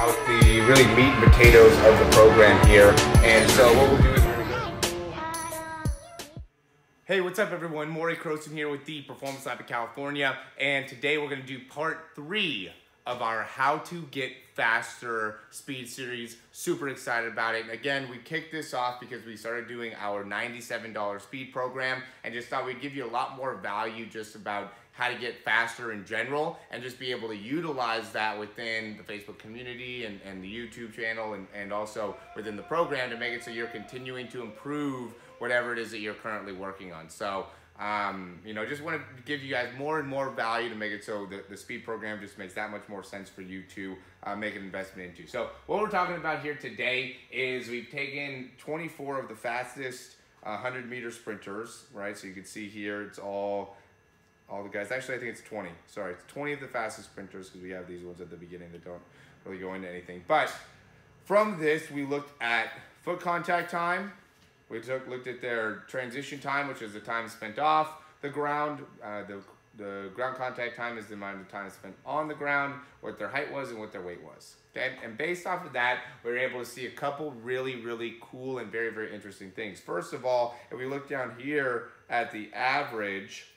about the really meat and potatoes of the program here. And so what we'll do is Hey, what's up everyone? Morey Croson here with the Performance Lab of California, and today we're going to do part 3 of our How to Get Faster speed series. Super excited about it. And again, we kicked this off because we started doing our $97 speed program and just thought we'd give you a lot more value just about how to get faster in general and just be able to utilize that within the Facebook community and the YouTube channel and also within the program to make it so you're continuing to improve whatever it is that you're currently working on. So, you know, just want to give you guys more and more value to make it so the speed program just makes that much more sense for you to make an investment into. So what we're talking about here today is we've taken 24 of the fastest 100-meter sprinters, right? So you can see here it's all the guys. Actually, I think it's 20. Sorry, it's 20 of the fastest sprinters because we have these ones at the beginning that don't really go into anything. But from this, we looked at foot contact time. We looked at their transition time, which is the time spent off the ground. The ground contact time is the amount of time spent on the ground, what their height was, and what their weight was. Okay? And based off of that, we were able to see a couple really, really cool and very, very interesting things. First of all, if we look down here at the average,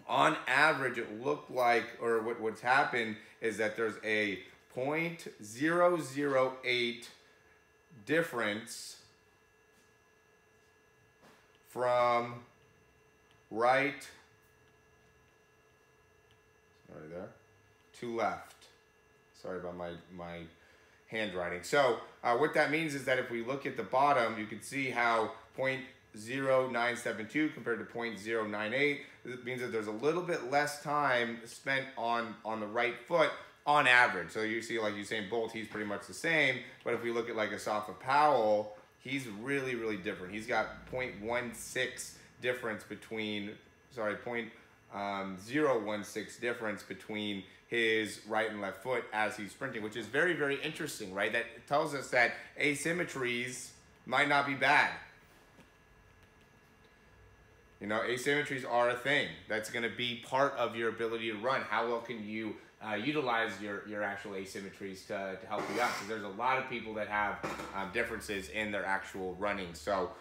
on average, it looked like, or what's happened is that there's a 0.008 difference from right, sorry there, to left. Sorry about my handwriting. So what that means is that if we look at the bottom, you can see how 0.0972 compared to 0.098, it means that there's a little bit less time spent on the right foot on average. So you see like Usain Bolt, he's pretty much the same, but if we look at like Asafa Powell, he's really, really different. He's got 0.16 difference between, sorry, 0.016 difference between his right and left foot as he's sprinting, which is very, very interesting, right? That tells us that asymmetries might not be bad. You know, asymmetries are a thing. That's going to be part of your ability to run. How well can you utilize your actual asymmetries to help you out? Because there's a lot of people that have differences in their actual running. So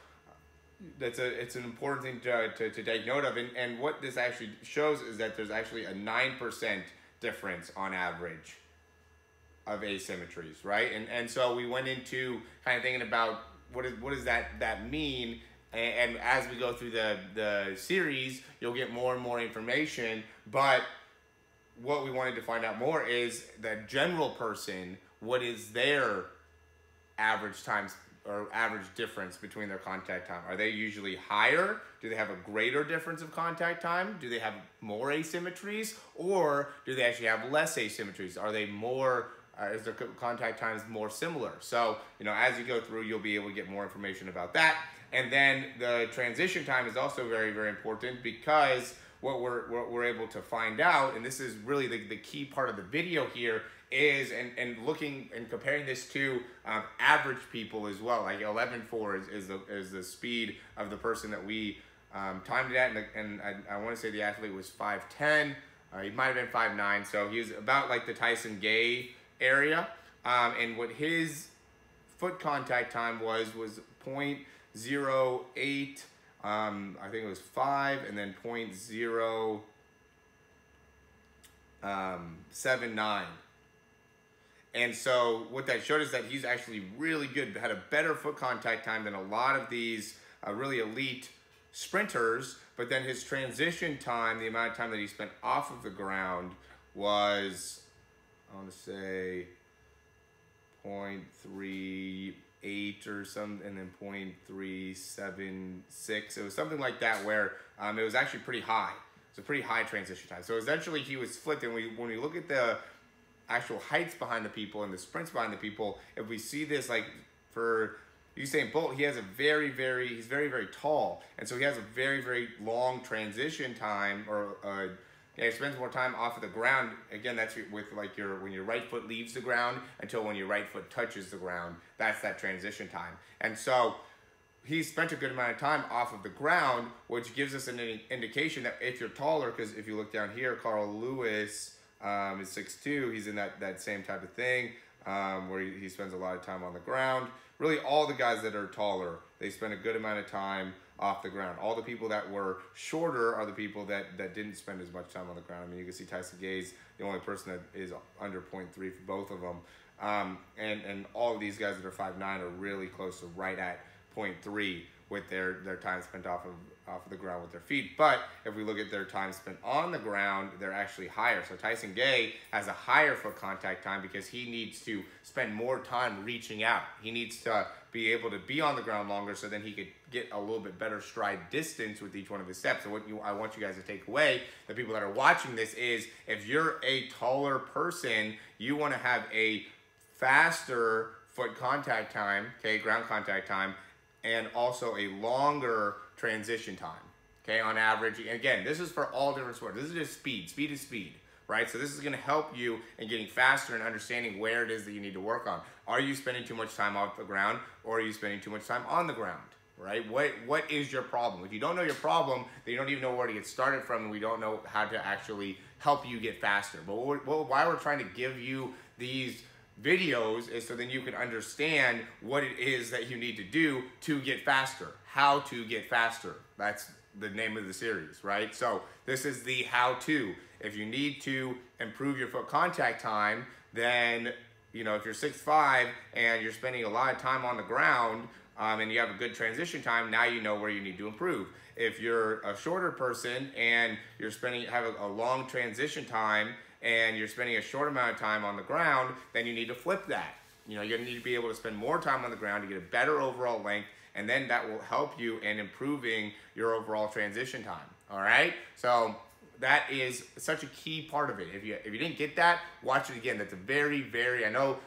it's an important thing to take note of. And what this actually shows is that there's actually a 9% difference on average of asymmetries, right? And so we went into kind of thinking about what does that mean. And as we go through the series, you'll get more and more information. But what we wanted to find out more is the general person, what is their average times or average difference between their contact time? Are they usually higher? Do they have a greater difference of contact time? Do they have more asymmetries? Or do they actually have less asymmetries? Are they more, is their contact times more similar? So, you know, as you go through, you'll be able to get more information about that. And then the transition time is also very, very important because what we're able to find out, and this is really the key part of the video here, is and looking and comparing this to average people as well. Like 11.4 is the speed of the person that we timed it at, and I want to say the athlete was 5'10". He might have been 5'9", so he was about like the Tyson Gay area. And what his foot contact time was 0.08, I think it was 5, and then 0.079. And so what that showed is that he's actually really good, had a better foot contact time than a lot of these really elite sprinters, but then his transition time, the amount of time that he spent off of the ground was, I want to say 0.38 or something, and then 0.376. It was something like that where it was actually pretty high. It's a pretty high transition time. So essentially he was flipped, and when we look at the actual heights behind the people and the sprints behind the people, if we see this, like for Usain Bolt, he has a he's very, very tall, and so he has a very, very long transition time, or he spends more time off of the ground. Again, that's with like when your right foot leaves the ground until when your right foot touches the ground. That's that transition time. And so he spent a good amount of time off of the ground, which gives us an indication that if you're taller, because if you look down here, Carl Lewis is 6'2", he's in that same type of thing. where he spends a lot of time on the ground. Really, all the guys that are taller, they spend a good amount of time off the ground. All the people that were shorter are the people that didn't spend as much time on the ground. I mean, you can see Tyson Gay's the only person that is under 0.3 for both of them. And all of these guys that are 5'9" are really close to right at 0.3 with their time spent off of the ground with their feet. But if we look at their time spent on the ground, they're actually higher. So Tyson Gay has a higher foot contact time because he needs to spend more time reaching out. He needs to be able to be on the ground longer so then he could get a little bit better stride distance with each one of his steps. So what I want you guys to take away, the people that are watching this, is if you're a taller person, you want to have a faster foot contact time, okay, ground contact time, and also a longer transition time, okay, on average. And again, this is for all different sports. This is just speed. Speed is speed, right? So this is going to help you in getting faster and understanding where it is that you need to work on. Are you spending too much time off the ground, or are you spending too much time on the ground, right? What is your problem? If you don't know your problem, then you don't even know where to get started from, and we don't know how to actually help you get faster. But why we're trying to give you these videos is so then you can understand what it is that you need to do to get faster, how to get faster. That's the name of the series, right? So this is the how-to. If you need to improve your foot contact time, then, you know, if you're 6'5" and you're spending a lot of time on the ground, and you have a good transition time, now you know where you need to improve. If you're a shorter person and you're have a long transition time and you're spending a short amount of time on the ground, then you need to flip that. You know, you're gonna need to be able to spend more time on the ground to get a better overall length, and then that will help you in improving your overall transition time, all right? So that is such a key part of it. If you didn't get that, watch it again. That's a very, very, I know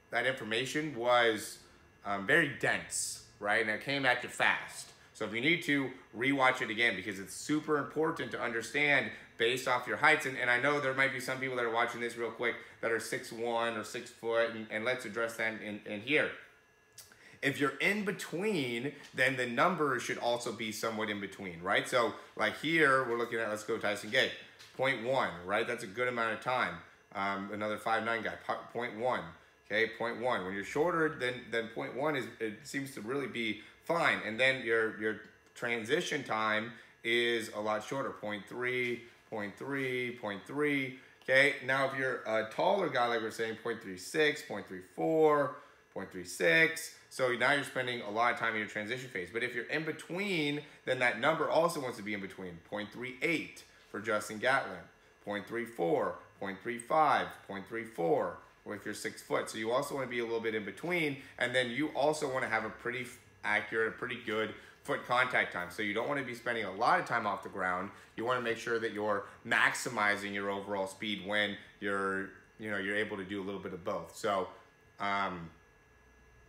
that information was very dense, right? And it came at you fast. So if you need to, rewatch it again, because it's super important to understand based off your heights. And I know there might be some people that are watching this real quick that are 6'1" or 6 foot, and let's address that in here. If you're in between, then the numbers should also be somewhat in between, right? So like here, we're looking at, let's go Tyson Gay, 0.1, right? That's a good amount of time. Another 5'9" guy, 0.1, okay, 0.1. When you're shorter than 0.1, it seems to really be fine. And then your transition time is a lot shorter, 0.3, 0.3, 0.3, okay? Now if you're a taller guy, like we're saying, 0.36, 0.34, 0.36, so now you're spending a lot of time in your transition phase. But if you're in between, then that number also wants to be in between. 0.38 for Justin Gatlin, 0.34, 0.35, 0.34 if you're 6 foot. So you also want to be a little bit in between, and then you also want to have a pretty accurate, a pretty good foot contact time. So you don't want to be spending a lot of time off the ground. You want to make sure that you're maximizing your overall speed when you're able to do a little bit of both. So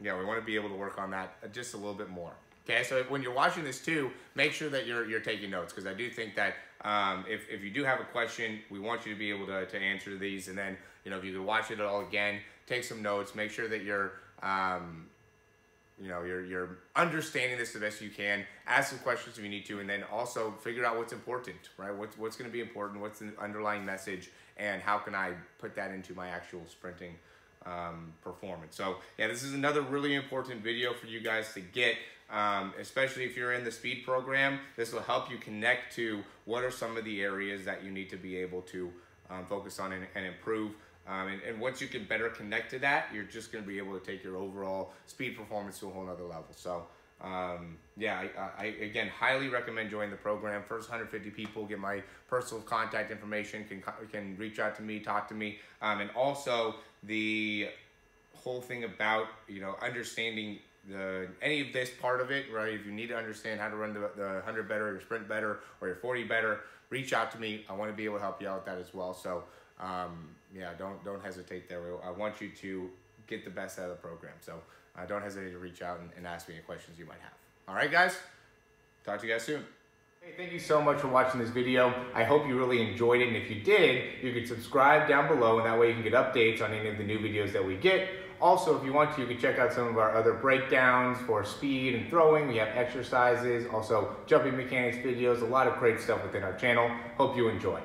yeah, we want to be able to work on that just a little bit more. Okay, so when you're watching this too, make sure that you're taking notes, because I do think that if you do have a question, we want you to be able to answer these, and then, you know, if you could watch it all again, take some notes, make sure that you're understanding this the best you can, ask some questions if you need to, and then also figure out what's important, right? What's going to be important, what's the underlying message, and how can I put that into my actual sprinting performance. So yeah, this is another really important video for you guys to get, especially if you're in the speed program. This will help you connect to what are some of the areas that you need to be able to focus on and improve. And once you can better connect to that, you're just going to be able to take your overall speed performance to a whole nother level. So yeah, I again highly recommend joining the program. First 150 people get my personal contact information, can reach out to me, talk to me, and also the whole thing about, you know, understanding any of this part of it, right? If you need to understand how to run the 100 better, your sprint better, or your 40 better, reach out to me. I want to be able to help you out with that as well. So yeah, don't hesitate there. I want you to get the best out of the program. So don't hesitate to reach out and ask me any questions you might have. All right, guys? Talk to you guys soon. Hey, thank you so much for watching this video. I hope you really enjoyed it, and if you did, you could subscribe down below, and that way you can get updates on any of the new videos that we get. Also, if you want to, you can check out some of our other breakdowns for speed and throwing. We have exercises, also jumping mechanics videos, a lot of great stuff within our channel. Hope you enjoy.